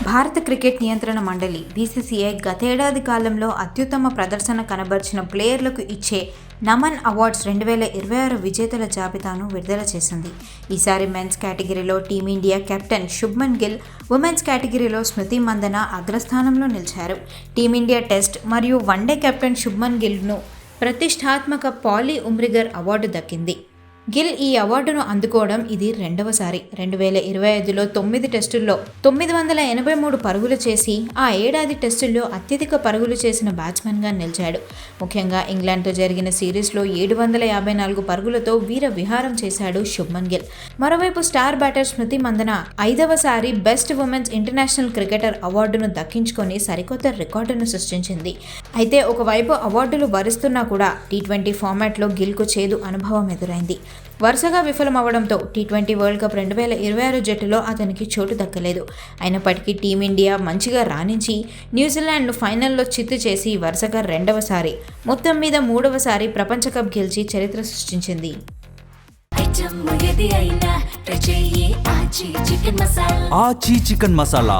భారత క్రికెట్ నియంత్రణ మండలి బీసీసీఐ గతేడాది కాలంలో అత్యుత్తమ ప్రదర్శన కనబర్చిన ప్లేయర్లకు ఇచ్చే నమన్ అవార్డ్స్ 2026 విజేతల జాబితాను విడుదల చేసింది. ఈసారి మెన్స్ కేటగిరీలో team India captain Shubman Gill, women's కేటగిరీలో స్మృతి మందన అగ్రస్థానంలో నిలిచారు. టీమిండియా టెస్ట్ మరియు వన్డే కెప్టెన్ శుభ్మన్ గిల్ను ప్రతిష్టాత్మక పాలీ ఉమ్రిగర్ అవార్డు దక్కింది. గిల్ ఈ అవార్డును అందుకోవడం ఇది రెండవసారి. 2025లో 9 టెస్టుల్లో 983 పరుగులు చేసి ఆ ఏడాది టెస్టుల్లో అత్యధిక పరుగులు చేసిన బ్యాట్స్మెన్గా నిలిచాడు. ముఖ్యంగా ఇంగ్లాండ్తో జరిగిన సిరీస్లో 754 పరుగులతో వీర విహారం చేశాడు శుభ్మన్ గిల్. మరోవైపు స్టార్ బ్యాటర్ స్మృతి మందన 5వసారి బెస్ట్ ఉమెన్స్ ఇంటర్నేషనల్ క్రికెటర్ అవార్డును దక్కించుకొని సరికొత్త రికార్డును సృష్టించింది. అయితే ఒకవైపు అవార్డులు వరిస్తున్నా కూడా టీ20 ఫార్మాట్లో గిల్కు చేదు అనుభవం ఎదురైంది. వరుసగా విఫలమవడంతో టీ20 వరల్డ్ కప్ 2026 జట్టులో అతనికి చోటు దక్కలేదు. అయినప్పటికీ టీమిండియా మంచిగా రాణించి న్యూజిలాండ్ను ఫైనల్లో చిత్తు చేసి వరుసగా రెండవసారి, మొత్తం మీద 3వసారి ప్రపంచ కప్ గెలిచి చరిత్ర సృష్టించింది. ఆచీ చికెన్ మసాలా